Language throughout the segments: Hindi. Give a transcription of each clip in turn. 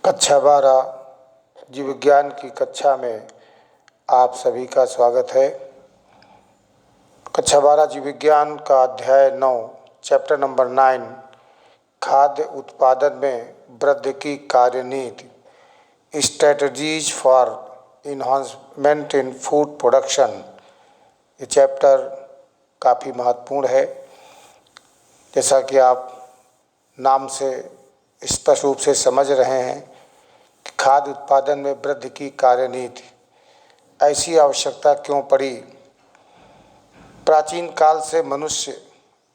कक्षा 12 जीव विज्ञान की कक्षा में आप सभी का स्वागत है। कक्षा 12 जीव विज्ञान का अध्याय 9 चैप्टर नंबर 9 खाद्य उत्पादन में वृद्धि की कार्यनीति strategies for enhancement in food production. ये चैप्टर काफ़ी महत्वपूर्ण है। जैसा कि आप नाम से स्पष्ट रूप से समझ रहे हैं कि खाद्य उत्पादन में वृद्धि की कार्यनीति ऐसी आवश्यकता क्यों पड़ी। प्राचीन काल से मनुष्य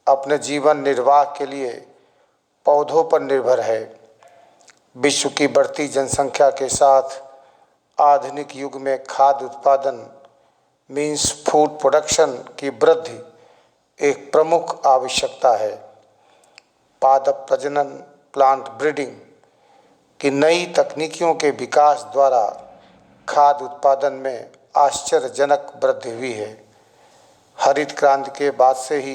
अपने जीवन निर्वाह के लिए पौधों पर निर्भर है। विश्व की बढ़ती जनसंख्या के साथ आधुनिक युग में खाद्य उत्पादन मीन्स फूड प्रोडक्शन की वृद्धि एक प्रमुख आवश्यकता है। पादप प्रजनन प्लांट ब्रीडिंग की नई तकनीकियों के विकास द्वारा खाद्य उत्पादन में आश्चर्यजनक वृद्धि हुई है। हरित क्रांति के बाद से ही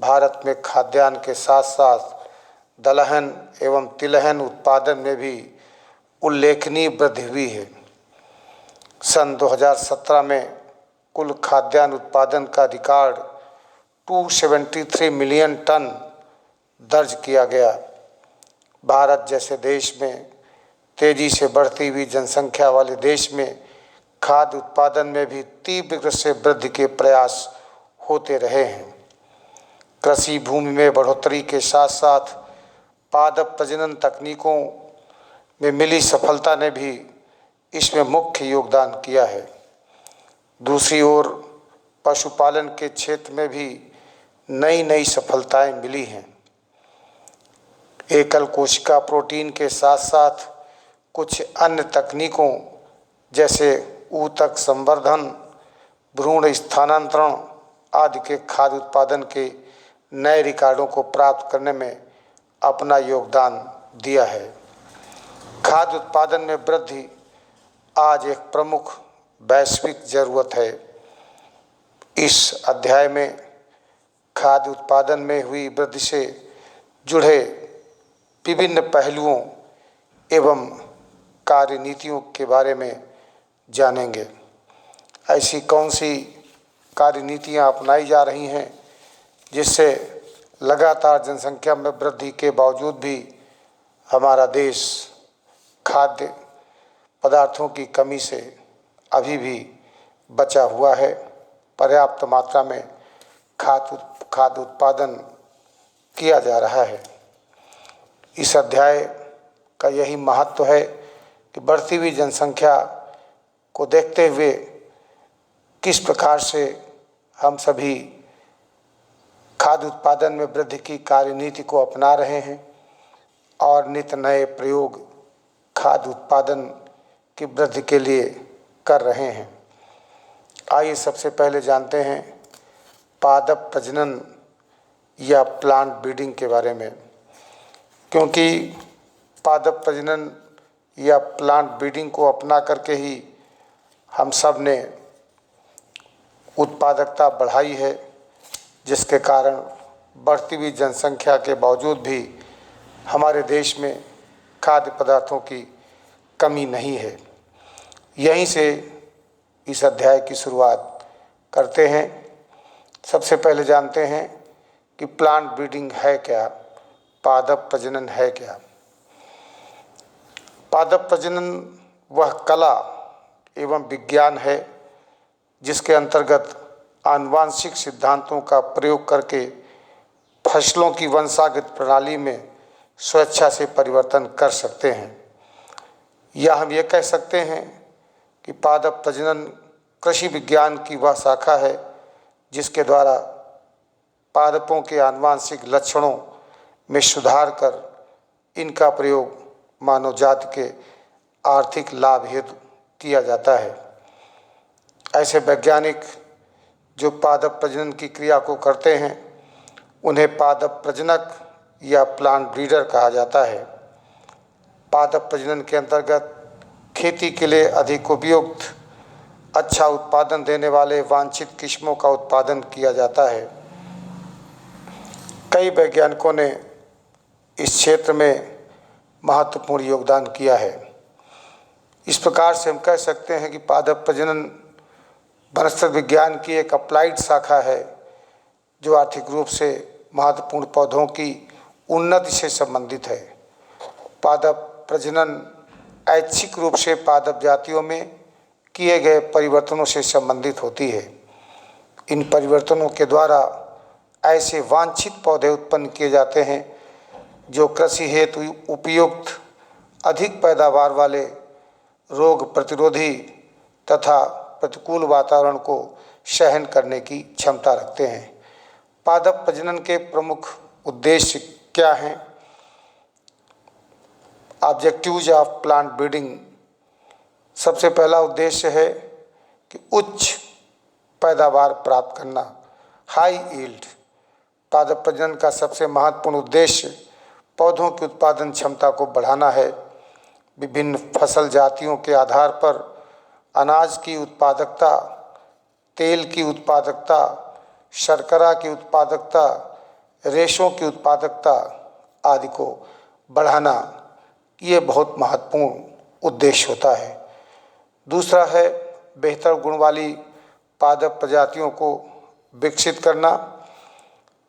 भारत में खाद्यान्न के साथ साथ दलहन एवं तिलहन उत्पादन में भी उल्लेखनीय वृद्धि हुई है। सन 2017 में कुल खाद्यान्न उत्पादन का रिकॉर्ड 273 मिलियन टन दर्ज किया गया। भारत जैसे देश में तेजी से बढ़ती हुई जनसंख्या वाले देश में खाद्य उत्पादन में भी तीव्र गति से वृद्धि के प्रयास होते रहे हैं। कृषि भूमि में बढ़ोतरी के साथ साथ पादप प्रजनन तकनीकों में मिली सफलता ने भी इसमें मुख्य योगदान किया है। दूसरी ओर पशुपालन के क्षेत्र में भी नई नई सफलताएं मिली हैं। एकल कोशिका प्रोटीन के साथ साथ कुछ अन्य तकनीकों जैसे ऊतक संवर्धन, भ्रूण स्थानांतरण आदि के खाद्य उत्पादन के नए रिकॉर्डों को प्राप्त करने में अपना योगदान दिया है। खाद्य उत्पादन में वृद्धि आज एक प्रमुख वैश्विक जरूरत है। इस अध्याय में खाद्य उत्पादन में हुई वृद्धि से जुड़े विभिन्न पहलुओं एवं कार्यनीतियों के बारे में जानेंगे। ऐसी कौन सी कार्यनीतियां अपनाई जा रही हैं जिससे लगातार जनसंख्या में वृद्धि के बावजूद भी हमारा देश खाद्य पदार्थों की कमी से अभी भी बचा हुआ है। पर्याप्त मात्रा में खाद्य उत्पादन किया जा रहा है। इस अध्याय का यही महत्व है कि बढ़ती हुई जनसंख्या को देखते हुए किस प्रकार से हम सभी खाद्य उत्पादन में वृद्धि की कार्यनीति को अपना रहे हैं और नित नए प्रयोग खाद्य उत्पादन की वृद्धि के लिए कर रहे हैं। आइए सबसे पहले जानते हैं पादप प्रजनन या प्लांट ब्रीडिंग के बारे में। क्योंकि पादप प्रजनन या प्लांट ब्रीडिंग को अपना करके ही हम सब ने उत्पादकता बढ़ाई है, जिसके कारण बढ़ती हुई जनसंख्या के बावजूद भी हमारे देश में खाद्य पदार्थों की कमी नहीं है। यहीं से इस अध्याय की शुरुआत करते हैं। सबसे पहले जानते हैं कि प्लांट ब्रीडिंग है क्या, पादप प्रजनन है क्या। पादप प्रजनन वह कला एवं विज्ञान है जिसके अंतर्गत आनुवांशिक सिद्धांतों का प्रयोग करके फसलों की वंशागत प्रणाली में स्वेच्छा से परिवर्तन कर सकते हैं। या हम ये कह सकते हैं कि पादप प्रजनन कृषि विज्ञान की वह शाखा है जिसके द्वारा पादपों के आनुवांशिक लक्षणों में सुधार कर इनका प्रयोग मानव जाति के आर्थिक लाभ हेतु किया जाता है। ऐसे वैज्ञानिक जो पादप प्रजनन की क्रिया को करते हैं उन्हें पादप प्रजनक या प्लांट ब्रीडर कहा जाता है। पादप प्रजनन के अंतर्गत खेती के लिए अधिक उपयुक्त अच्छा उत्पादन देने वाले वांछित किस्मों का उत्पादन किया जाता है। कई वैज्ञानिकों ने इस क्षेत्र में महत्वपूर्ण योगदान किया है। इस प्रकार से हम कह सकते हैं कि पादप प्रजनन वनस्पति विज्ञान की एक अप्लाइड शाखा है जो आर्थिक रूप से महत्वपूर्ण पौधों की उन्नति से संबंधित है। पादप प्रजनन ऐच्छिक रूप से पादप जातियों में किए गए परिवर्तनों से संबंधित होती है। इन परिवर्तनों के द्वारा ऐसे वांछित पौधे उत्पन्न किए जाते हैं जो कृषि हेतु उपयुक्त, अधिक पैदावार वाले, रोग प्रतिरोधी तथा प्रतिकूल वातावरण को सहन करने की क्षमता रखते हैं। पादप प्रजनन के प्रमुख उद्देश्य क्या हैं? Objectives of plant breeding. सबसे पहला उद्देश्य है कि उच्च पैदावार प्राप्त करना, हाई यील्ड। पादप प्रजनन का सबसे महत्वपूर्ण उद्देश्य पौधों की उत्पादन क्षमता को बढ़ाना है। विभिन्न फसल जातियों के आधार पर अनाज की उत्पादकता, तेल की उत्पादकता, शर्करा की उत्पादकता, रेशों की उत्पादकता आदि को बढ़ाना, ये बहुत महत्वपूर्ण उद्देश्य होता है। दूसरा है बेहतर गुण वाली पादप प्रजातियों को विकसित करना।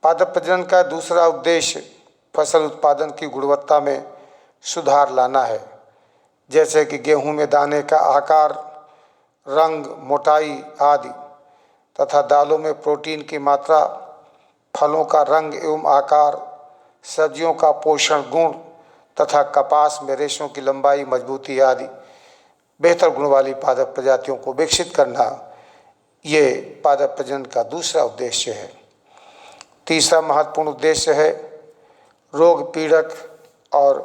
पादप प्रजनन का दूसरा उद्देश्य फसल उत्पादन की गुणवत्ता में सुधार लाना है, जैसे कि गेहूं में दाने का आकार, रंग, मोटाई आदि, तथा दालों में प्रोटीन की मात्रा, फलों का रंग एवं आकार, सब्जियों का पोषण गुण तथा कपास में रेशों की लंबाई, मजबूती आदि। बेहतर गुण वाली पादप प्रजातियों को विकसित करना, ये पादप प्रजनन का दूसरा उद्देश्य है। तीसरा महत्वपूर्ण उद्देश्य है रोग पीड़क और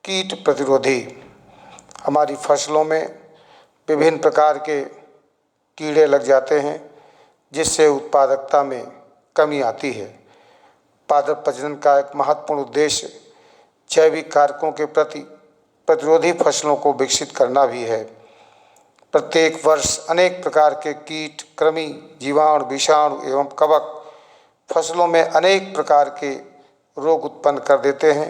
कीट प्रतिरोधी। हमारी फसलों में विभिन्न प्रकार के कीड़े लग जाते हैं जिससे उत्पादकता में कमी आती है। पादप प्रजनन का एक महत्वपूर्ण उद्देश्य जैविक कारकों के प्रति प्रतिरोधी फसलों को विकसित करना भी है। प्रत्येक वर्ष अनेक प्रकार के कीट, कृमि, जीवाणु, विषाणु एवं कवक फसलों में अनेक प्रकार के रोग उत्पन्न कर देते हैं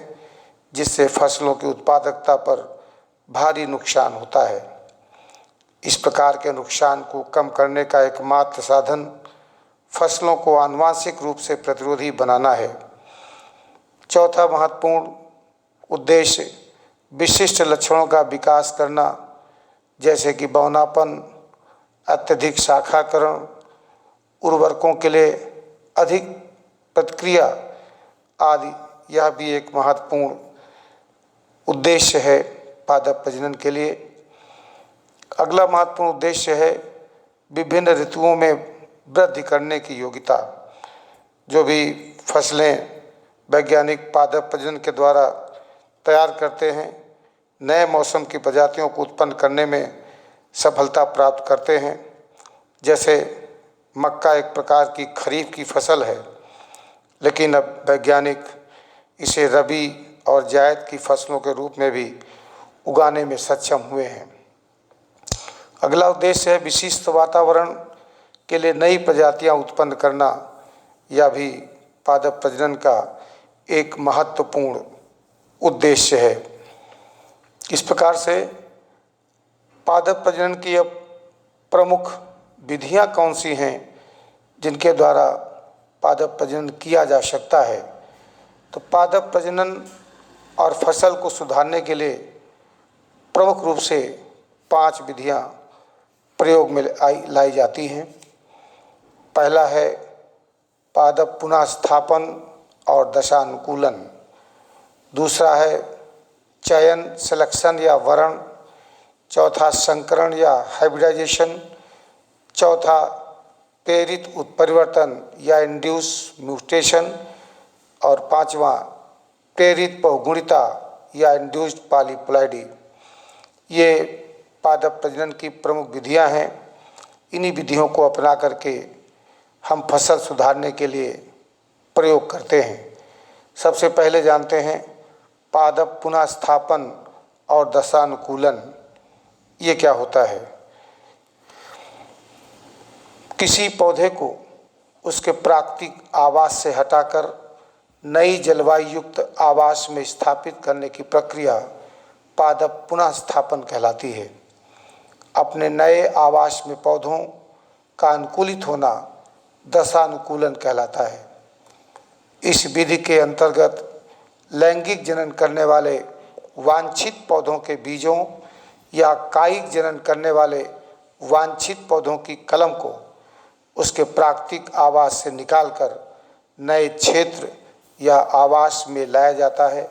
जिससे फसलों की उत्पादकता पर भारी नुकसान होता है। इस प्रकार के नुकसान को कम करने का एकमात्र साधन फसलों को आनुवांशिक रूप से प्रतिरोधी बनाना है। चौथा महत्वपूर्ण उद्देश्य विशिष्ट लक्षणों का विकास करना, जैसे कि बौनापन, अत्यधिक शाखाकरण, उर्वरकों के लिए अधिक प्रतिक्रिया आदि। यह भी एक महत्वपूर्ण उद्देश्य है पादप प्रजनन के लिए। अगला महत्वपूर्ण उद्देश्य है विभिन्न ऋतुओं में वृद्धि करने की योग्यता। जो भी फसलें वैज्ञानिक पादप प्रजनन के द्वारा तैयार करते हैं, नए मौसम की प्रजातियों को उत्पन्न करने में सफलता प्राप्त करते हैं। जैसे मक्का एक प्रकार की खरीफ की फसल है, लेकिन अब वैज्ञानिक इसे रबी और जायद की फसलों के रूप में भी उगाने में सक्षम हुए हैं। अगला उद्देश्य है विशिष्ट वातावरण के लिए नई प्रजातियां उत्पन्न करना। यह भी पादप प्रजनन का एक महत्वपूर्ण उद्देश्य है। इस प्रकार से पादप प्रजनन की अब प्रमुख विधियां कौन सी हैं जिनके द्वारा पादप प्रजनन किया जा सकता है? तो पादप प्रजनन और फसल को सुधारने के लिए प्रमुख रूप से 5 विधियां प्रयोग में लाई जाती हैं। पहला है पादप पुनः स्थापन और दशानुकूलन। दूसरा है चयन, सिलेक्शन या वरण। चौथा संकरण या हाइब्रिडाइजेशन। चौथा प्रेरित उत्परिवर्तन या इंड्यूस म्यूटेशन। और पांचवा प्रेरित बहुगुणिता या इंड्यूस्ड पॉलीप्लॉइडी। ये पादप प्रजनन की प्रमुख विधियां हैं। इन्हीं विधियों को अपना करके हम फसल सुधारने के लिए प्रयोग करते हैं। सबसे पहले जानते हैं पादप पुनः स्थापन और दशानुकूलन। ये क्या होता है? किसी पौधे को उसके प्राकृतिक आवास से हटाकर नई जलवायु युक्त आवास में स्थापित करने की प्रक्रिया पादप पुनः स्थापन कहलाती है। अपने नए आवास में पौधों का अनुकूलित होना दशानुकूलन कहलाता है। इस विधि के अंतर्गत लैंगिक जनन करने वाले वांछित पौधों के बीजों या कायिक जनन करने वाले वांछित पौधों की कलम को उसके प्राकृतिक आवास से निकालकर नए क्षेत्र या आवास में लाया जाता है।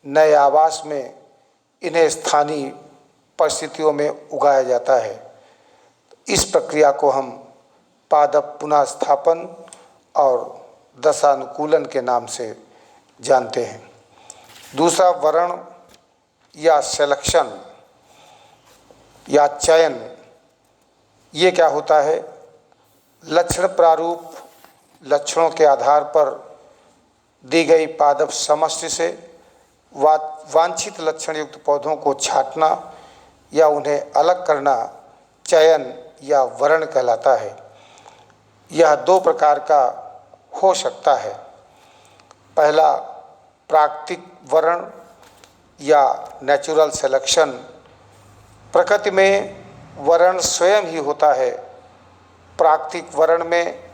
नए आवास में इन्हें स्थानीय परिस्थितियों में उगाया जाता है। इस प्रक्रिया को हम पादप पुनः स्थापन और दशानुकूलन के नाम से जानते हैं। दूसरा, वरण या सिलेक्शन या चयन। ये क्या होता है? लक्षण प्रारूप लक्षणों के आधार पर दी गई पादप समष्टि से वांछित लक्षण युक्त पौधों को छांटना या उन्हें अलग करना चयन या वरण कहलाता है। यह दो प्रकार का हो सकता है। पहला, प्राकृतिक वरण या नेचुरल सिलेक्शन। प्रकृति में वरण स्वयं ही होता है। प्राकृतिक वरण में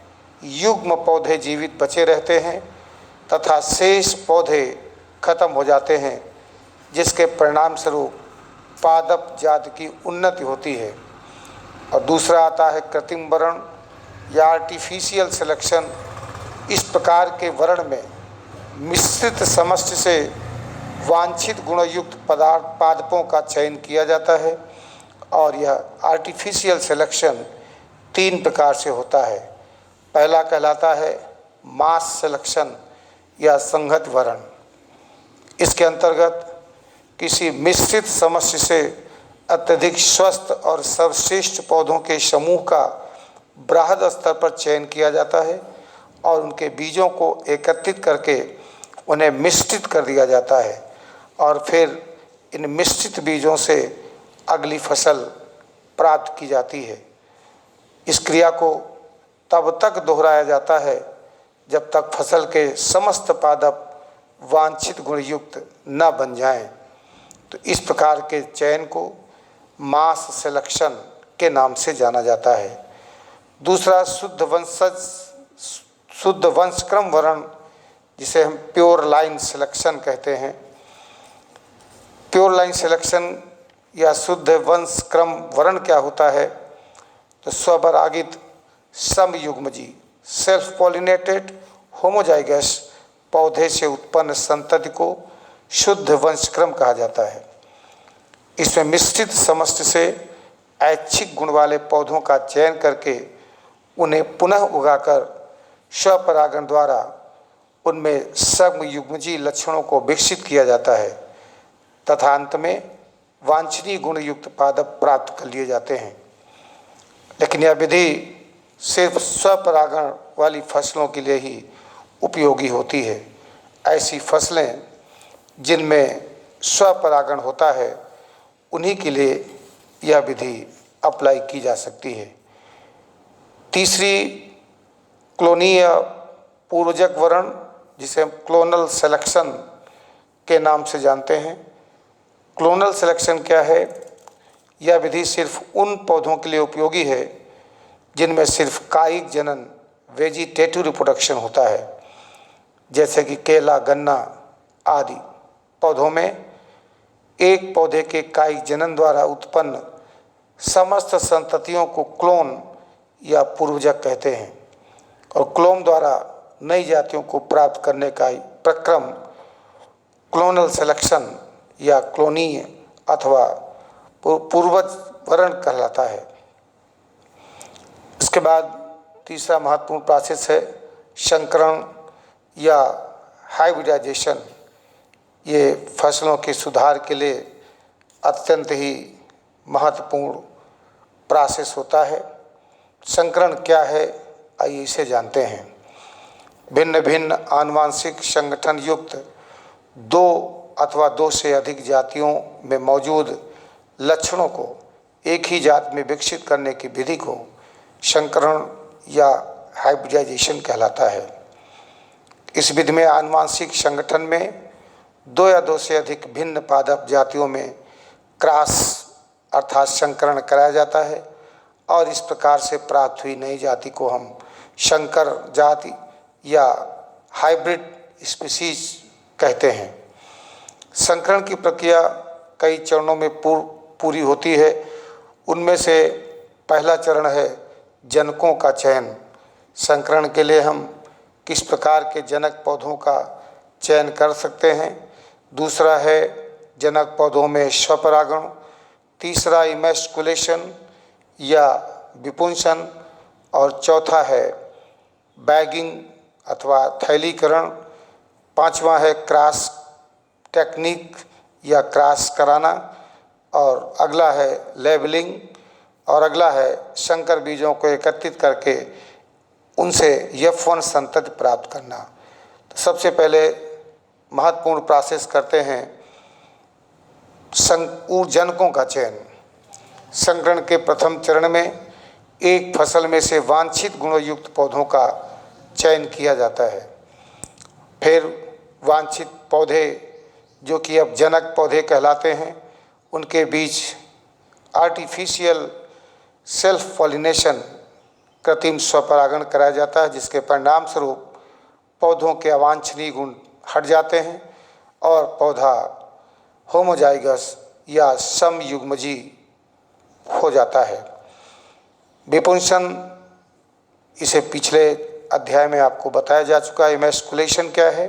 युग्म पौधे जीवित बचे रहते हैं तथा शेष पौधे खत्म हो जाते हैं, जिसके परिणाम स्वरूप पादप जाति की उन्नति होती है। और दूसरा आता है कृत्रिम वरण या आर्टिफिशियल सिलेक्शन। इस प्रकार के वरण में मिश्रित समष्टि से वांछित गुणयुक्त पादपों का चयन किया जाता है और यह आर्टिफिशियल सिलेक्शन 3 प्रकार से होता है। पहला कहलाता है मास सिलेक्शन या संहत वरण। इसके अंतर्गत किसी मिश्रित समष्टि से अत्यधिक स्वस्थ और सर्वश्रेष्ठ पौधों के समूह का बृहद स्तर पर चयन किया जाता है और उनके बीजों को एकत्रित करके उन्हें मिश्रित कर दिया जाता है और फिर इन मिश्रित बीजों से अगली फसल प्राप्त की जाती है। इस क्रिया को तब तक दोहराया जाता है जब तक फसल के समस्त पादप वांछित गुणयुक्त न बन जाएं। तो इस प्रकार के चयन को मास सिलेक्शन के नाम से जाना जाता है। दूसरा, शुद्ध वंशक्रम वरण, जिसे हम प्योर लाइन सिलेक्शन कहते हैं। प्योर लाइन सिलेक्शन या शुद्ध वंशक्रम वरण क्या होता है? तो स्वपरागित समयुग्मजी सेल्फ पॉलिनेटेड होमोजाइगस पौधे से उत्पन्न संतति को शुद्ध वंशक्रम कहा जाता है। इसमें मिश्रित समष्टि से ऐच्छिक गुण वाले पौधों का चयन करके उन्हें पुनः उगाकर स्वपरागण द्वारा उनमें समयुग्मजी लक्षणों को विकसित किया जाता है तथा अंत में वांछनीय गुणयुक्त पादप प्राप्त कर लिए जाते हैं। लेकिन यह विधि सिर्फ स्वपरागण वाली फसलों के लिए ही उपयोगी होती है। ऐसी फसलें जिनमें स्वपरागण होता है उन्हीं के लिए यह विधि अप्लाई की जा सकती है। तीसरी, क्लोनीय पूर्वजक वरण, जिसे हम क्लोनल सिलेक्शन के नाम से जानते हैं। क्लोनल सिलेक्शन क्या है? यह विधि सिर्फ उन पौधों के लिए उपयोगी है जिनमें सिर्फ कायिक जनन वेजिटेटिव रिप्रोडक्शन होता है, जैसे कि केला, गन्ना आदि पौधों में एक पौधे के कायिक जनन द्वारा उत्पन्न समस्त संततियों को क्लोन या पूर्वजक कहते हैं और क्लोन द्वारा नई जातियों को प्राप्त करने का प्रक्रम क्लोनल सिलेक्शन या क्लोनीय अथवा पूर्वज वरण कहलाता है। इसके बाद तीसरा महत्वपूर्ण प्रोसेस है संकरण या हाइब्रिडाइजेशन। ये फसलों के सुधार के लिए अत्यंत ही महत्वपूर्ण प्रोसेस होता है। संकरण क्या है, आइए इसे जानते हैं। भिन्न भिन्न आनुवांशिक संगठन युक्त 2 अथवा 2 से अधिक जातियों में मौजूद लक्षणों को एक ही जात में विकसित करने की विधि को संकरण या हाइब्रिडाइजेशन कहलाता है। इस विधि में आनुवांशिक संगठन में दो या दो से अधिक भिन्न पादप जातियों में क्रॉस अर्थात संकरण कराया जाता है और इस प्रकार से प्राप्त हुई नई जाति को हम संकर जाति या हाइब्रिड स्पीशीज कहते हैं। संकरण की प्रक्रिया कई चरणों में पूरी होती है। उनमें से पहला चरण है जनकों का चयन। संकरण के लिए हम किस प्रकार के जनक पौधों का चयन कर सकते हैं। दूसरा है जनक पौधों में स्वपरागण। तीसरा इमैस्कुलेशन या विपुंसन और चौथा है बैगिंग अथवा थैलीकरण। पांचवा है क्रॉस टेक्निक या क्रॉस कराना और अगला है लेबलिंग और अगला है संकर बीजों को एकत्रित करके उनसे F1 संतति प्राप्त करना। तो सबसे पहले महत्वपूर्ण प्रोसेस करते हैं जनकों का चयन। संकरण के प्रथम चरण में एक फसल में से वांछित गुणों युक्त पौधों का चयन किया जाता है। फिर वांछित पौधे जो कि अब जनक पौधे कहलाते हैं, उनके बीच आर्टिफिशियल सेल्फ पॉलिनेशन कृत्रिम स्वपरागण कराया जाता है, जिसके परिणाम स्वरूप पौधों के अवांछनीय गुण हट जाते हैं और पौधा होमोजाइगस या समयुग्मजी हो जाता है। विपुंसन, इसे पिछले अध्याय में आपको बताया जा चुका है। इमैस्कुलेशन क्या है?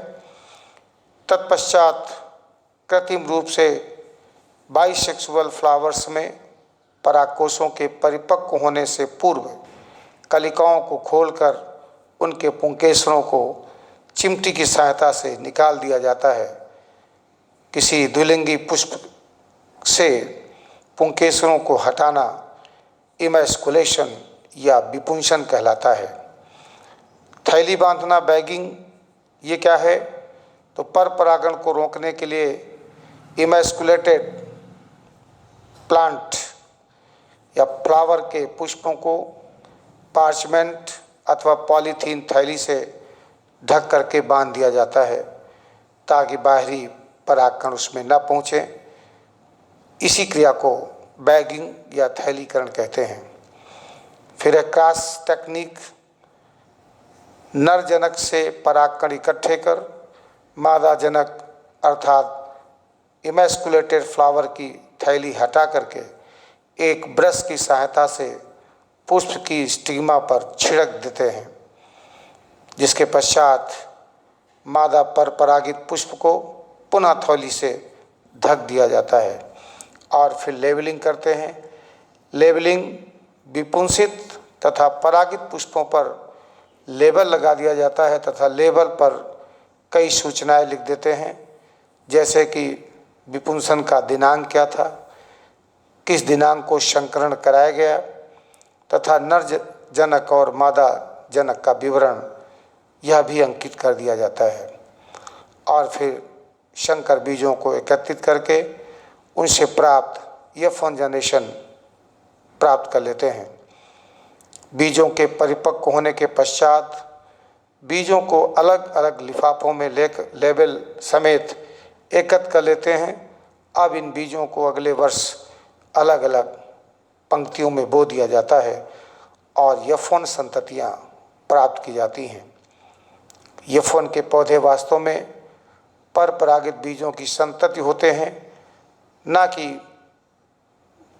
तत्पश्चात कृत्रिम रूप से बाइसेक्सुअल फ्लावर्स में परागकोशों के परिपक्व होने से पूर्व कलिकाओं को खोलकर उनके पुंकेसरों को चिमटी की सहायता से निकाल दिया जाता है। किसी द्विलिंगी पुष्प से पुंकेसरों को हटाना इमैस्कुलेशन या विपुंसन कहलाता है। थैली बांधना बैगिंग, ये क्या है? तो पर परागण को रोकने के लिए इमैस्कुलेटेड प्लांट या फ्लावर के पुष्पों को पार्चमेंट अथवा पॉलीथीन थैली से ढक करके बांध दिया जाता है ताकि बाहरी परागकण उसमें न पहुँचे। इसी क्रिया को बैगिंग या थैलीकरण कहते हैं। फिर है क्रॉस टेक्निक। नर जनक से परागकण इकट्ठे कर मादा जनक अर्थात इमैस्कुलेटेड फ्लावर की थैली हटा करके एक ब्रश की सहायता से पुष्प की स्टिग्मा पर छिड़क देते हैं, जिसके पश्चात मादा पर परागित पुष्प को पुनः थैली से ढक दिया जाता है और फिर लेबलिंग करते हैं। लेबलिंग विपुंसित तथा परागित पुष्पों पर लेबल लगा दिया जाता है तथा लेबल पर कई सूचनाएं लिख देते हैं, जैसे कि विपुंसन का दिनांक क्या था, किस दिनांक को संकरण कराया गया तथा नर जनक और मादा जनक का विवरण यह भी अंकित कर दिया जाता है। और फिर संकर बीजों को एकत्रित करके उनसे प्राप्त F1 जनरेशन प्राप्त कर लेते हैं। बीजों के परिपक्व होने के पश्चात बीजों को अलग अलग लिफाफों में लेकर लेबल समेत एकत्र कर लेते हैं। अब इन बीजों को अगले वर्ष अलग अलग पंक्तियों में बो दिया जाता है और F1 संततियाँ प्राप्त की जाती हैं। F1 के पौधे वास्तव में पर परागित बीजों की संतति होते हैं, ना कि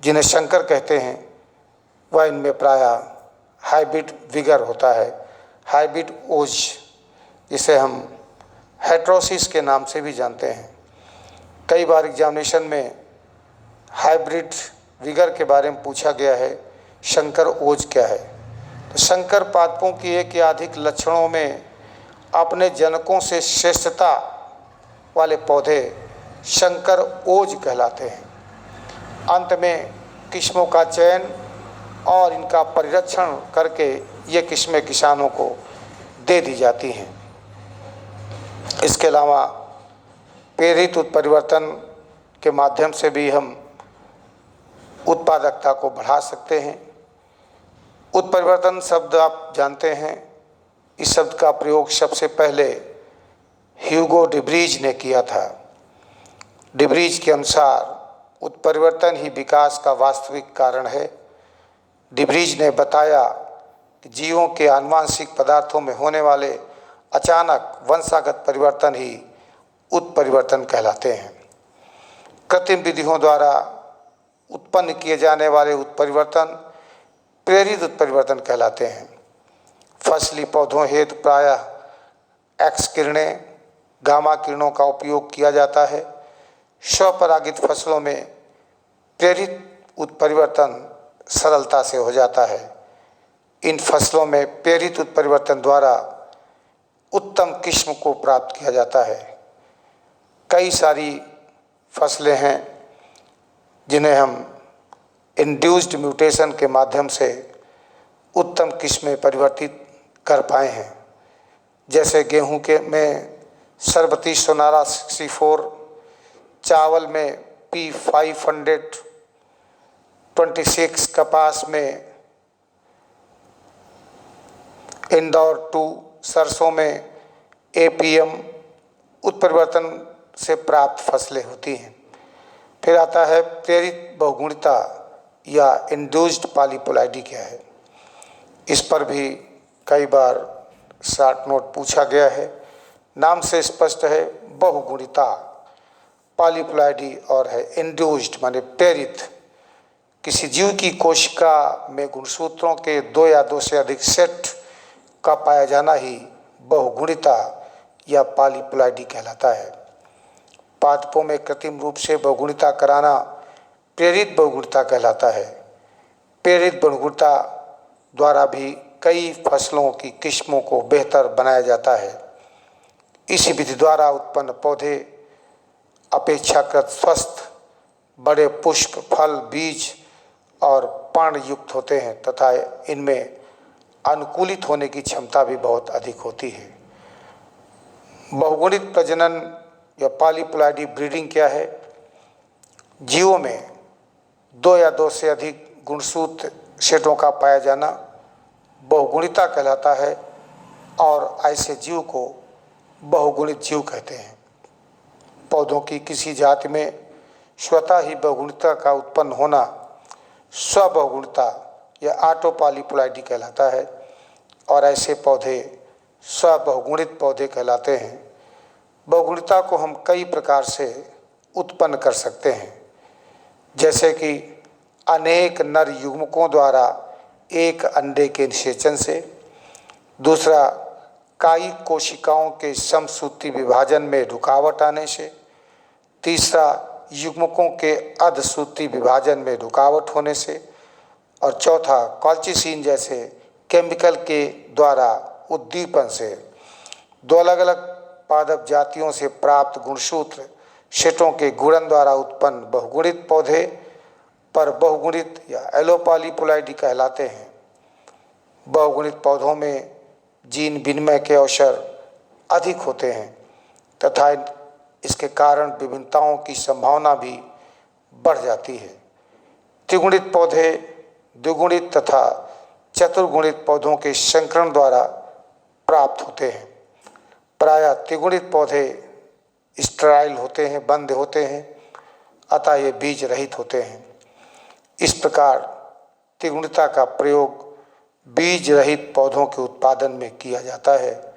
जिन्हें संकर कहते हैं। वह इनमें प्रायः हाइब्रिड विगर होता है, हाइब्रिड ओज, जिसे हम हेट्रोसिस के नाम से भी जानते हैं। कई बार एग्जामिनेशन में हाइब्रिड विगर के बारे में पूछा गया है, संकर ओज क्या है? तो संकर पादपों की एक या अधिक लक्षणों में अपने जनकों से श्रेष्ठता वाले पौधे संकर ओज कहलाते हैं। अंत में किस्मों का चयन और इनका परिरक्षण करके ये किस्में किसानों को दे दी जाती हैं। इसके अलावा प्रेरित उत्परिवर्तन के माध्यम से भी हम उत्पादकता को बढ़ा सकते हैं। उत्परिवर्तन शब्द आप जानते हैं। इस शब्द का प्रयोग सबसे पहले ह्यूगो डिब्रीज ने किया था। डिब्रीज के अनुसार उत्परिवर्तन ही विकास का वास्तविक कारण है। डिब्रीज ने बताया कि जीवों के आनुवांशिक पदार्थों में होने वाले अचानक वंशागत परिवर्तन ही उत्परिवर्तन कहलाते हैं। कृत्रिम विधियों द्वारा उत्पन्न किए जाने वाले उत्परिवर्तन प्रेरित उत्परिवर्तन कहलाते हैं। फसली पौधों हेतु प्रायः एक्स किरणें, गामा किरणों का उपयोग किया जाता है। स्वपरागित फसलों में प्रेरित उत्परिवर्तन सरलता से हो जाता है। इन फसलों में प्रेरित उत्परिवर्तन द्वारा उत्तम किस्म को प्राप्त किया जाता है। कई सारी फसलें हैं जिन्हें हम इंड्यूस्ड म्यूटेशन के माध्यम से उत्तम किस्में परिवर्तित कर पाए हैं। जैसे गेहूं के में सरबती सोनारा 64, चावल में P526, कपास में इंदौर 2, सरसों में APM उत्परिवर्तन से प्राप्त फसलें होती हैं। फिर आता है प्रेरित बहुगुणिता या इंड्यूस्ड पॉलीप्लॉइडी क्या है। इस पर भी कई बार शॉर्ट नोट पूछा गया है। नाम से स्पष्ट है, बहुगुणिता पॉलीप्लॉइडी और है इंड्यूस्ड माने प्रेरित। किसी जीव की कोशिका में गुणसूत्रों के 2 या 2 से अधिक सेट का पाया जाना ही बहुगुणिता या पॉलीप्लॉइडी कहलाता है। पादपों में कृत्रिम रूप से बहुगुणिता कराना प्रेरित बहुगुणिता कहलाता है। प्रेरित बहुगुणिता द्वारा भी कई फसलों की किस्मों को बेहतर बनाया जाता है। इसी विधि द्वारा उत्पन्न पौधे अपेक्षाकृत स्वस्थ, बड़े पुष्प, फल, बीज और पर्ण युक्त होते हैं तथा इनमें अनुकूलित होने की क्षमता भी बहुत अधिक होती है। बहुगुणित प्रजनन या पॉलीप्लॉइडी ब्रीडिंग क्या है? जीवों में 2 या 2 से अधिक गुणसूत्र सेटों का पाया जाना बहुगुणिता कहलाता है और ऐसे जीव को बहुगुणित जीव कहते हैं। पौधों की किसी जाति में स्वतः ही बहुगुणिता का उत्पन्न होना स्वबहुगुणिता या ऑटो पॉलीप्लॉइडी कहलाता है और ऐसे पौधे स्वबहुगुणित पौधे कहलाते हैं। बहुगुणिता को हम कई प्रकार से उत्पन्न कर सकते हैं, जैसे कि अनेक नर युग्मकों द्वारा एक अंडे के निषेचन से, दूसरा कायिक कोशिकाओं के समसूत्री विभाजन में रुकावट आने से, तीसरा युग्मकों के अर्धसूत्री विभाजन में रुकावट होने से और चौथा कॉल्चिसिन जैसे केमिकल के द्वारा उद्दीपन से। 2 अलग अलग पादप जातियों से प्राप्त गुणसूत्र सेटों के गुणन द्वारा उत्पन्न बहुगुणित पौधे पर बहुगुणित या एलोपॉलीप्लॉइडी कहलाते हैं। बहुगुणित पौधों में जीन विनिमय के अवसर अधिक होते हैं तथा इसके कारण विभिन्नताओं की संभावना भी बढ़ जाती है। त्रिगुणित पौधे द्विगुणित तथा चतुर्गुणित पौधों के संकरण द्वारा प्राप्त होते हैं। प्रायः त्रिगुणित पौधे स्टेराइल होते हैं, बंद होते हैं, अतः ये बीज रहित होते हैं। इस प्रकार त्रिगुणिता का प्रयोग बीज रहित पौधों के उत्पादन में किया जाता है।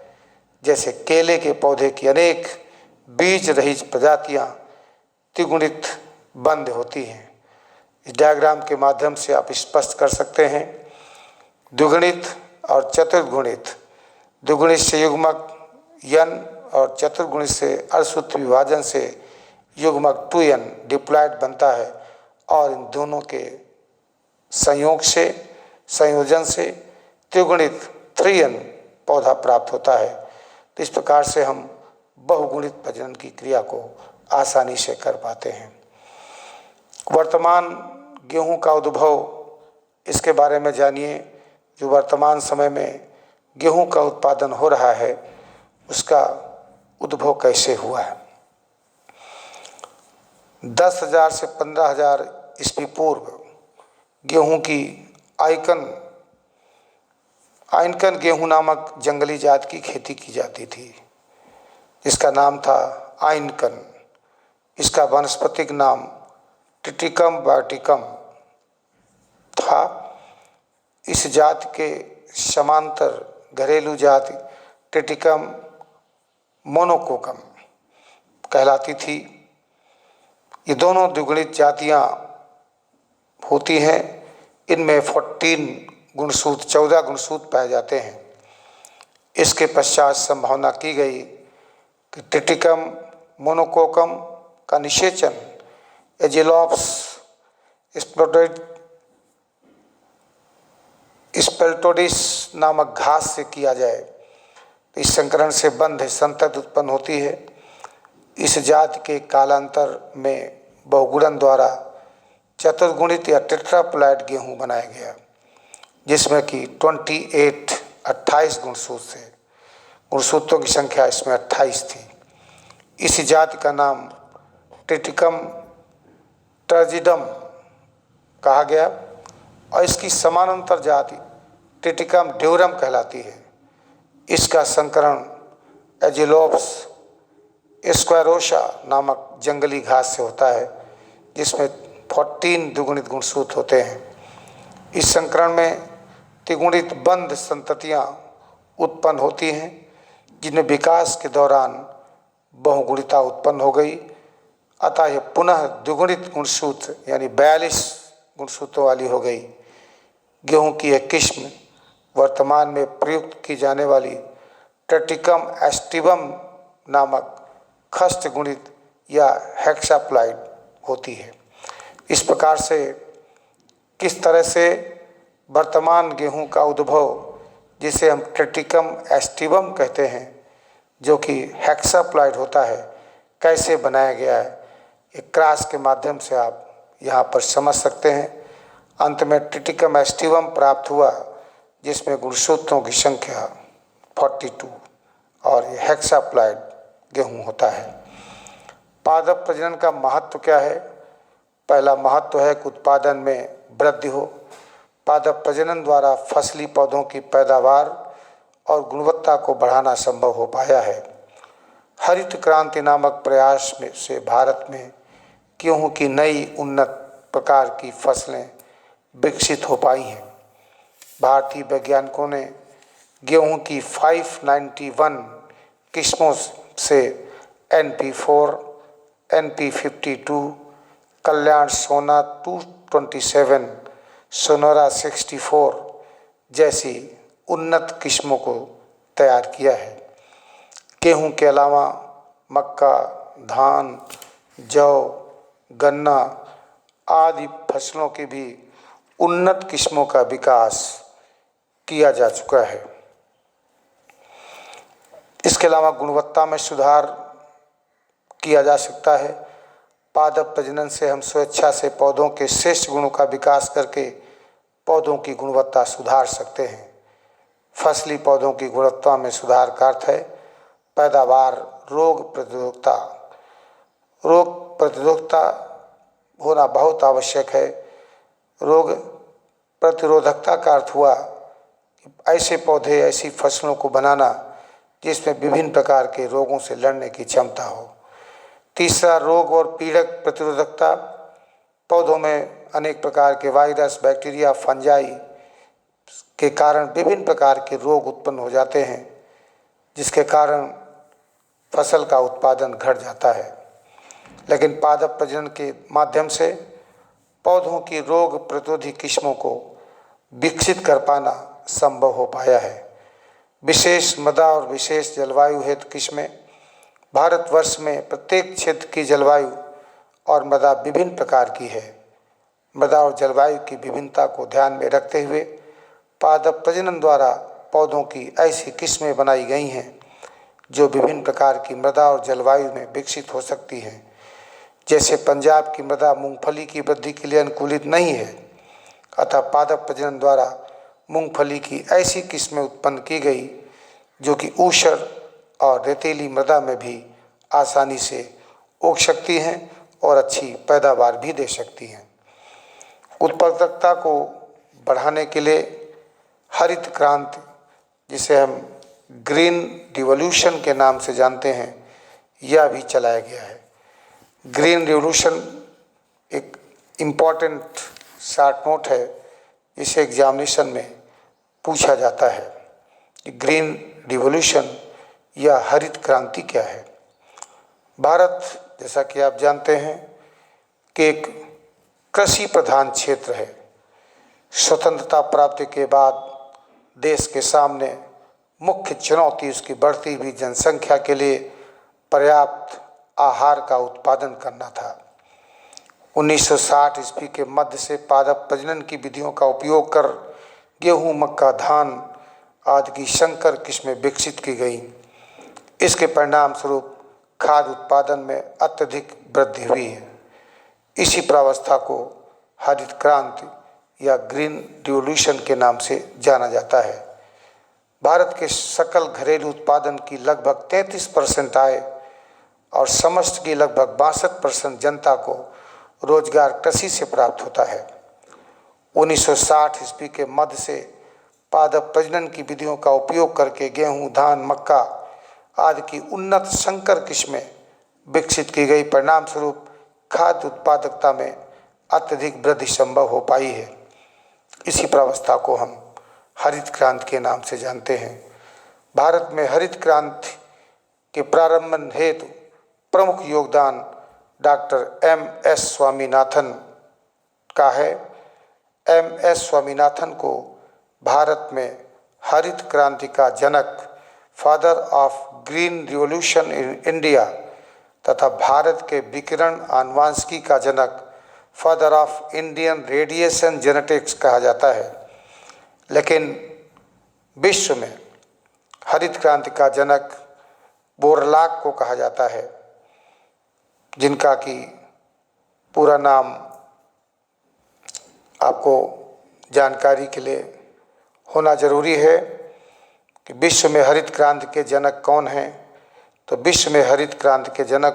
जैसे केले के पौधे की अनेक बीज रहित प्रजातियां त्रिगुणित बंद होती हैं। इस डायग्राम के माध्यम से आप स्पष्ट कर सकते हैं। द्विगुणित और चतुर्गुणित, द्विगुणित से युग्मक यन और चतुर्गुणित से अर्धसूत्री विभाजन से युग्मक 2n डिप्लॉयड बनता है और इन दोनों के संयोग से संयोजन से त्रिगुणित 3n पौधा प्राप्त होता है। तो इस प्रकार से हम बहुगुणित प्रजनन की क्रिया को आसानी से कर पाते हैं। वर्तमान गेहूं का उद्भव, इसके बारे में जानिए। जो वर्तमान समय में गेहूं का उत्पादन हो रहा है उसका उद्भव कैसे हुआ है। 10,000 से 15,000 ईस्वी पूर्व गेहूं की आइनकन गेहूं नामक जंगली जात की खेती की जाती थी। इसका नाम था आइनकन। इसका वानस्पतिक नाम टिटिकम बायोटिकम था। इस जाति के समांतर घरेलू जाति टिटिकम मोनोकोकम कहलाती थी। ये दोनों द्विगुणित जातियां होती हैं। इनमें 14 गुणसूत्र पाए जाते हैं। इसके पश्चात संभावना की गई कि टिटिकम मोनोकोकम का निषेचन एजिलोप्स स्पेल्टोडिस नामक घास से किया जाए। इस संकरण से बंध संतति उत्पन्न होती है। इस जाति के कालांतर में बहुगुणन द्वारा चतुर्गुणित या टेट्राप्लॉइड गेहूं बनाया गया, जिसमें कि 28 गुणसूत्र थे। गुणसूत्रों की संख्या इसमें 28 थी। इस जाति का नाम टिटिकम टर्जिडम कहा गया और इसकी समानांतर जाति टिटिकम ड्यूरम कहलाती है। इसका संकरण एजिलोप्स स्क्वायरोसा नामक जंगली घास से होता है, जिसमें 14 द्विगुणित गुणसूत्र होते हैं। इस संकरण में त्रिगुणित बंध संततियां उत्पन्न होती हैं, जिनमें विकास के दौरान बहुगुणिता उत्पन्न हो गई। अतः यह पुनः द्विगुणित गुणसूत्र यानी 42 गुणसूत्रों वाली हो गई। गेहूं की यह किस्म वर्तमान में प्रयुक्त की जाने वाली टिटिकम एस्टिवम नामक खष्ट गुणित या हेक्साप्लॉइड होती है। इस प्रकार से किस तरह से वर्तमान गेहूं का उद्भव, जिसे हम टिटिकम एस्टिवम कहते हैं, जो कि हेक्साप्लॉइड होता है, कैसे बनाया गया है, एक क्रॉस के माध्यम से आप यहाँ पर समझ सकते हैं। अंत में टिटिकम एस्टिवम प्राप्त हुआ, जिसमें गुणसूत्रों की संख्या 42 और ये हेक्साप्लॉइड गेहूं होता है। पादप प्रजनन का महत्व क्या है? पहला महत्व है कि उत्पादन में वृद्धि हो। पादप प्रजनन द्वारा फसली पौधों की पैदावार और गुणवत्ता को बढ़ाना संभव हो पाया है। हरित क्रांति नामक प्रयास में से भारत में गेहूं की नई उन्नत प्रकार की फसलें विकसित हो पाई हैं। भारतीय वैज्ञानिकों ने गेहूं की 591 किस्मों से NP4, NP52, कल्याण सोना 227, सोनोरा 64 जैसी उन्नत किस्मों को तैयार किया है। गेहूं के अलावा मक्का, धान, जौ, गन्ना आदि फसलों की भी उन्नत किस्मों का विकास किया जा चुका है। इसके अलावा गुणवत्ता में सुधार किया जा सकता है। पादप प्रजनन से हम स्वेच्छा से पौधों के श्रेष्ठ गुणों का विकास करके पौधों की गुणवत्ता सुधार सकते हैं। फसली पौधों की गुणवत्ता में सुधार का अर्थ है पैदावार, रोग प्रतिरोधकता होना बहुत आवश्यक है। रोग प्रतिरोधकता का अर्थ हुआ कि ऐसे पौधे, ऐसी फसलों को बनाना जिसमें विभिन्न प्रकार के रोगों से लड़ने की क्षमता हो। तीसरा, रोग और पीड़क प्रतिरोधकता। पौधों में अनेक प्रकार के वायरस, बैक्टीरिया, फंजाई के कारण विभिन्न प्रकार के रोग उत्पन्न हो जाते हैं, जिसके कारण फसल का उत्पादन घट जाता है। लेकिन पादप प्रजनन के माध्यम से पौधों की रोग प्रतिरोधी किस्मों को विकसित कर पाना संभव हो पाया है। विशेष मृदा और विशेष जलवायु हेतु किस्में। भारतवर्ष में प्रत्येक क्षेत्र की जलवायु और मृदा विभिन्न प्रकार की है। मृदा और जलवायु की विभिन्नता को ध्यान में रखते हुए पादप प्रजनन द्वारा पौधों की ऐसी किस्में बनाई गई हैं जो विभिन्न प्रकार की मृदा और जलवायु में विकसित हो सकती हैं। जैसे पंजाब की मृदा मूंगफली की वृद्धि के लिए अनुकूलित नहीं है, अतः पादप प्रजनन द्वारा मूंगफली की ऐसी किस्में उत्पन्न की गई जो कि ऊषर और रेतीली मृदा में भी आसानी से उग सकती हैं और अच्छी पैदावार भी दे सकती हैं। उत्पादकता को बढ़ाने के लिए हरित क्रांति, जिसे हम ग्रीन रिवॉल्यूशन के नाम से जानते हैं, यह भी चलाया गया है। ग्रीन रिवॉल्यूशन एक इम्पॉर्टेंट शॉर्ट नोट है, इसे एग्जामिनेशन में पूछा जाता है कि ग्रीन रिवॉल्यूशन या हरित क्रांति क्या है। भारत, जैसा कि आप जानते हैं, कि एक कृषि प्रधान क्षेत्र है। स्वतंत्रता प्राप्ति के बाद देश के सामने मुख्य चुनौती उसकी बढ़ती हुई जनसंख्या के लिए पर्याप्त आहार का उत्पादन करना था। 1960 ईस्वी के मध्य से पादप प्रजनन की विधियों का उपयोग कर गेहूं, मक्का, धान आदि की संकर किस्में विकसित की गई। इसके परिणाम स्वरूप खाद्य उत्पादन में अत्यधिक वृद्धि हुई है। इसी प्रावस्था को हरित क्रांति या ग्रीन रिवॉल्यूशन के नाम से जाना जाता है। भारत के सकल घरेलू उत्पादन की लगभग 33% आय और समस्त की लगभग 62% जनता को रोजगार कृषि से प्राप्त होता है। 1960 ईस्वी के मध्य से पादप प्रजनन की विधियों का उपयोग करके गेहूं, धान, मक्का आदि की उन्नत संकर किस्में विकसित की गई। परिणाम स्वरूप खाद्य उत्पादकता में अत्यधिक वृद्धि संभव हो पाई है। इसी प्रावस्था को हम हरित क्रांति के नाम से जानते हैं। भारत में हरित क्रांति के प्रारंभ हेतु प्रमुख योगदान डॉक्टर एम.एस. स्वामीनाथन का है। एम.एस. स्वामीनाथन को भारत में हरित क्रांति का जनक, father of green revolution in India तथा भारत के विकिरण आनुवांशिकी का जनक, father of Indian radiation genetics कहा जाता है। लेकिन विश्व में हरित क्रांति का जनक बोरलॉग को कहा जाता है, जिनका कि पूरा नाम आपको जानकारी के लिए होना जरूरी है कि विश्व में हरित क्रांति के जनक कौन हैं। तो विश्व में हरित क्रांति के जनक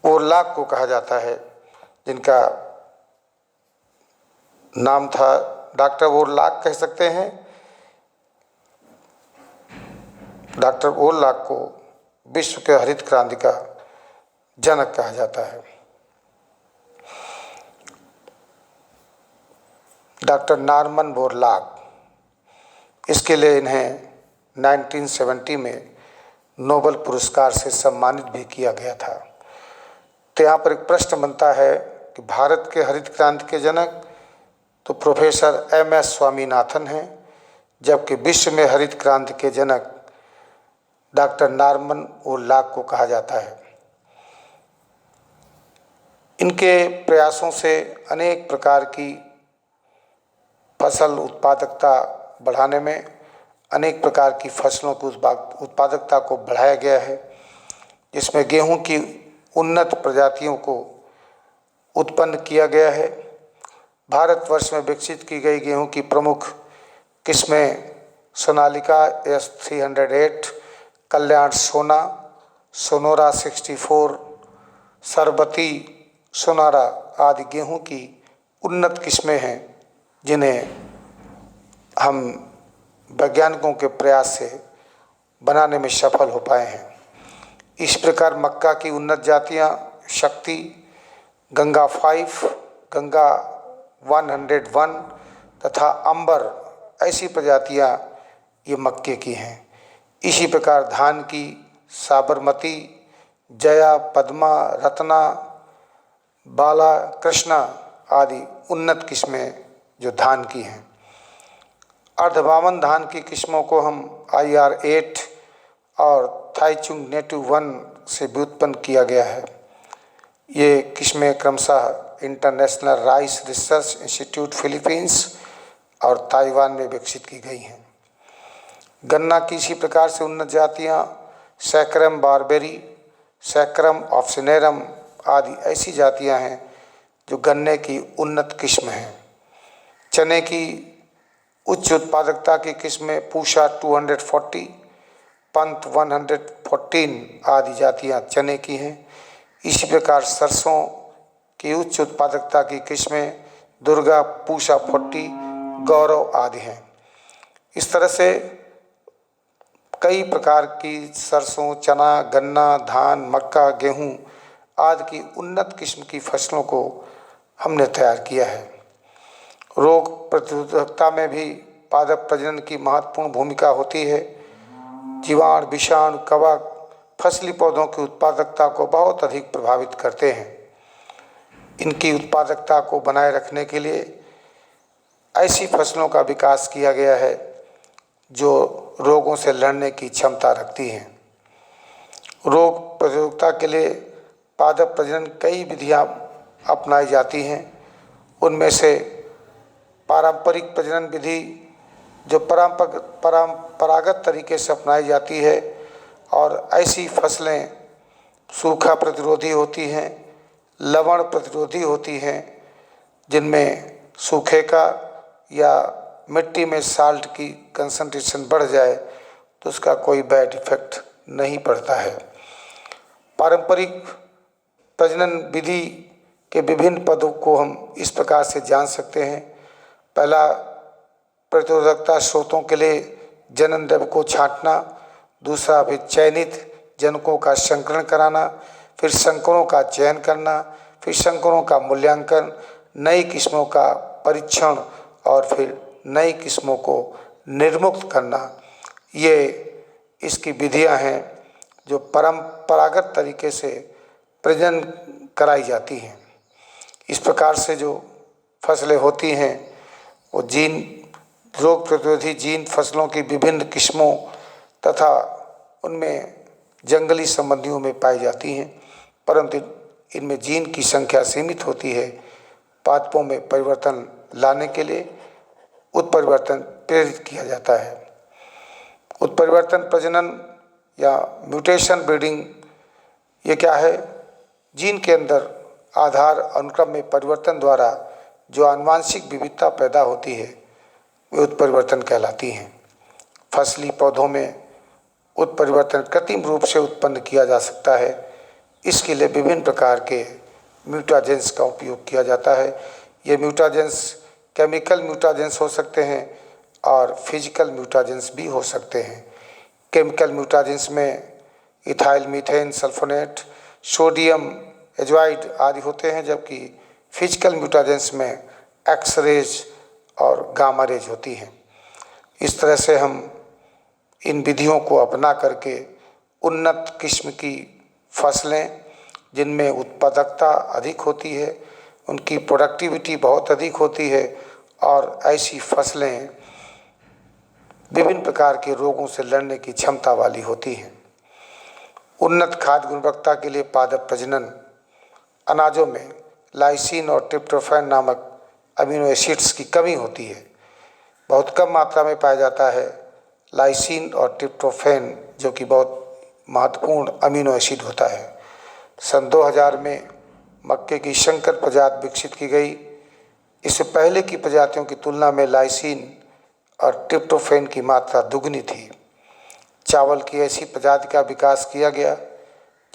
बोरलॉग को कहा जाता है, जिनका नाम था डॉक्टर बोरलॉग कह सकते हैं। डॉक्टर बोरलॉग को विश्व के हरित क्रांति का जनक कहा जाता है। डॉक्टर नॉर्मन बोरलॉग, इसके लिए इन्हें 1970 में नोबेल पुरस्कार से सम्मानित भी किया गया था। तो यहाँ पर एक प्रश्न बनता है कि भारत के हरित क्रांति के जनक तो प्रोफेसर एम.एस. स्वामीनाथन हैं, जबकि विश्व में हरित क्रांति के जनक डॉक्टर नॉर्मन बोरलॉग को कहा जाता है। इनके प्रयासों से अनेक प्रकार की फसल उत्पादकता बढ़ाने में, अनेक प्रकार की फसलों की उत्पादकता को बढ़ाया गया है, जिसमें गेहूं की उन्नत प्रजातियों को उत्पन्न किया गया है। भारतवर्ष में विकसित की गई गेहूं की प्रमुख किस्में सोनालिका S308, कल्याण सोना, सोनोरा 64, सरबती, सोनारा आदि गेहूं की उन्नत किस्में हैं, जिन्हें हम वैज्ञानिकों के प्रयास से बनाने में सफल हो पाए हैं। इस प्रकार मक्का की उन्नत जातियां शक्ति, गंगा 5, गंगा 101 तथा अंबर ऐसी प्रजातियां ये मक्के की हैं। इसी प्रकार धान की साबरमती, जया, पद्मा, रत्ना, बाला, कृष्णा आदि उन्नत किस्में जो धान की हैं। अर्धबावन धान की किस्मों को हम IR8 और थाईचुंग नेटिव 1 से व्युत्पन्न किया गया है। ये किस्में क्रमशः international rice research institute Philippines और ताइवान में विकसित की गई हैं। गन्ना की इसी प्रकार से उन्नत जातियाँ सैक्रम बारबेरी, सैक्रम ऑप्सिनेरम आदि ऐसी जातियाँ हैं जो गन्ने की उन्नत किस्म हैं। चने की उच्च उत्पादकता की किस्में पूषा 240, पंत 114 आदि जातियाँ चने की हैं। इसी प्रकार सरसों की उच्च उत्पादकता की किस्में दुर्गा, पूषा 40, गौरव आदि हैं। इस तरह से कई प्रकार की सरसों, चना, गन्ना, धान, मक्का, गेहूं आदि की उन्नत किस्म की फसलों को हमने तैयार किया है। रोग प्रतिरोधकता में भी पादप प्रजनन की महत्वपूर्ण भूमिका होती है। जीवाणु, विषाणु, कवक फसली पौधों की उत्पादकता को बहुत अधिक प्रभावित करते हैं। इनकी उत्पादकता को बनाए रखने के लिए ऐसी फसलों का विकास किया गया है जो रोगों से लड़ने की क्षमता रखती हैं। रोग प्रतिरोधकता के लिए पादप प्रजनन कई विधियां अपनाई जाती हैं। उनमें से पारंपरिक प्रजनन विधि जो परंपरागत तरीके से अपनाई जाती है और ऐसी फसलें सूखा प्रतिरोधी होती हैं, लवण प्रतिरोधी होती हैं, जिनमें सूखे का या मिट्टी में साल्ट की कंसंट्रेशन बढ़ जाए तो उसका कोई बैड इफेक्ट नहीं पड़ता है। पारंपरिक प्रजनन विधि के विभिन्न पदों को हम इस प्रकार से जान सकते हैं। पहला, प्रतिरोधकता स्रोतों के लिए जनन द्रव्य को छांटना। दूसरा, फिर चयनित जनकों का संकरण कराना, फिर संकरों का चयन करना, फिर संकरों का मूल्यांकन, नई किस्मों का परीक्षण और फिर नई किस्मों को निर्मुक्त करना। ये इसकी विधियां हैं जो परंपरागत तरीके से प्रजनन कराई जाती हैं। इस प्रकार से जो फसलें होती हैं वो रोग प्रतिरोधी जीन फसलों की विभिन्न किस्मों तथा उनमें जंगली संबंधियों में पाई जाती हैं, परंतु इनमें जीन की संख्या सीमित होती है। पादपों में परिवर्तन लाने के लिए उत्परिवर्तन प्रेरित किया जाता है। उत्परिवर्तन प्रजनन या म्यूटेशन ब्रीडिंग ये क्या है? जीन के अंदर आधार अनुक्रम में परिवर्तन द्वारा जो आनुवांशिक विविधता पैदा होती है वे उत्परिवर्तन कहलाती हैं। फसली पौधों में उत्परिवर्तन कृत्रिम रूप से उत्पन्न किया जा सकता है। इसके लिए विभिन्न प्रकार के म्यूटाजेंस का उपयोग किया जाता है। ये म्यूटाजेंस केमिकल म्यूटाजेंस हो सकते हैं और फिजिकल म्यूटाजेंस भी हो सकते हैं। केमिकल म्यूटाजेंस में इथाइल मीथेन सल्फोनेट, सोडियम एजोआइड आदि होते हैं, जबकि फिजिकल म्यूटाजेंस में एक्स-रेज और गामा रेज होती हैं। इस तरह से हम इन विधियों को अपना करके उन्नत किस्म की फसलें जिनमें उत्पादकता अधिक होती है, उनकी प्रोडक्टिविटी बहुत अधिक होती है और ऐसी फसलें विभिन्न प्रकार के रोगों से लड़ने की क्षमता वाली होती हैं। उन्नत खाद्य गुणवत्ता के लिए पादप प्रजनन अनाजों में लाइसिन और ट्रिप्टोफैन नामक अमीनो एसिड्स की कमी होती है। बहुत कम मात्रा में पाया जाता है लाइसिन और ट्रिप्टोफैन, जो कि बहुत महत्वपूर्ण अमीनो एसिड होता है। सन 2000 में मक्के की संकर प्रजाति विकसित की गई। इससे पहले की प्रजातियों की तुलना में लाइसिन और ट्रिप्टोफैन की मात्रा दुगनी थी। चावल की ऐसी प्रजाति का विकास किया गया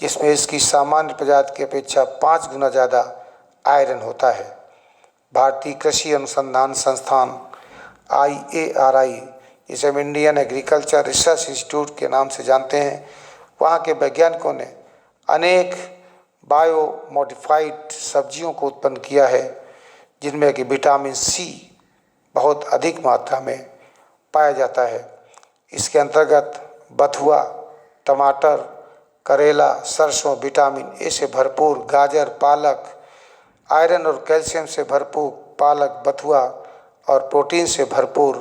जिसमें इसकी सामान्य प्रजाति की अपेक्षा 5 गुना ज़्यादा आयरन होता है। भारतीय कृषि अनुसंधान संस्थान IARI, जिसे हम इंडियन एग्रीकल्चर रिसर्च इंस्टीट्यूट के नाम से जानते हैं, वहाँ के वैज्ञानिकों ने अनेक बायो मॉडिफाइड सब्जियों को उत्पन्न किया है जिनमें कि विटामिन C बहुत अधिक मात्रा में पाया जाता है। इसके अंतर्गत बथुआ, टमाटर, करेला, सरसों विटामिन ए से भरपूर, गाजर, पालक, आयरन और कैल्शियम से भरपूर पालक, बथुआ और प्रोटीन से भरपूर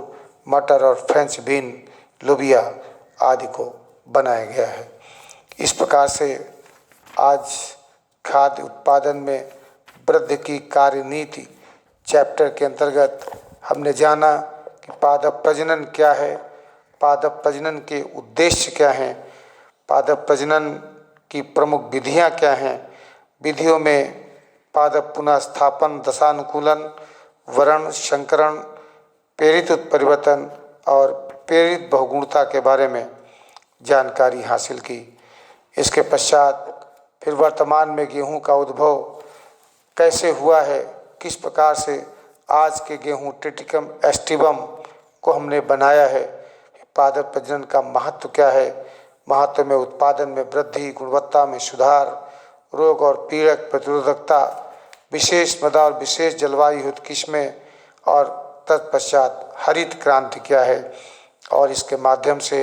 मटर और फ्रेंच बीन, लोबिया आदि को बनाया गया है। इस प्रकार से आज खाद्य उत्पादन में वृद्धि की कार्यनीति चैप्टर के अंतर्गत हमने जाना कि पादप प्रजनन क्या है, पादप प्रजनन के उद्देश्य क्या हैं, पादप प्रजनन की प्रमुख विधियां क्या हैं। विधियों में पादप पुनः स्थापन, दशानुकूलन, वरण, संकरण, प्रेरित उत्परिवर्तन और प्रेरित बहुगुणता के बारे में जानकारी हासिल की। इसके पश्चात फिर वर्तमान में गेहूं का उद्भव कैसे हुआ है, किस प्रकार से आज के गेहूं ट्रिटिकम एस्टिवम को हमने बनाया है, पादप प्रजनन का महत्व क्या है, महत्व में उत्पादन में वृद्धि, गुणवत्ता में सुधार, रोग और पीड़क प्रतिरोधकता, विशेष मृदा और विशेष जलवायु हेतु किस्में, और तत्पश्चात हरित क्रांति क्या है और इसके माध्यम से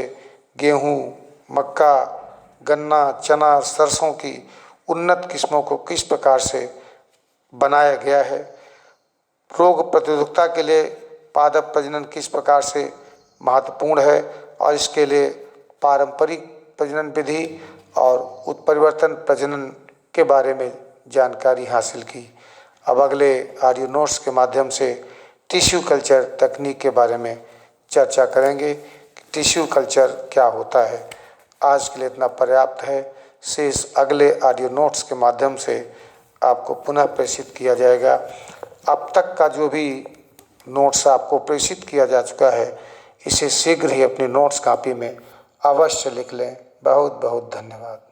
गेहूँ, मक्का, गन्ना, चना, सरसों की उन्नत किस्मों को किस प्रकार से बनाया गया है। रोग प्रतिरोधकता के लिए पादप प्रजनन किस प्रकार से महत्वपूर्ण है और इसके लिए पारंपरिक प्रजनन विधि और उत्परिवर्तन प्रजनन के बारे में जानकारी हासिल की। अब अगले ऑडियो नोट्स के माध्यम से टिश्यू कल्चर तकनीक के बारे में चर्चा करेंगे कि टिश्यू कल्चर क्या होता है। आज के लिए इतना पर्याप्त है। शेष अगले ऑडियो नोट्स के माध्यम से आपको पुनः प्रेषित किया जाएगा। अब तक का जो भी नोट्स आपको प्रेषित किया जा चुका है, इसे शीघ्र ही अपनी नोट्स कॉपी में अवश्य लिख लें। बहुत बहुत धन्यवाद।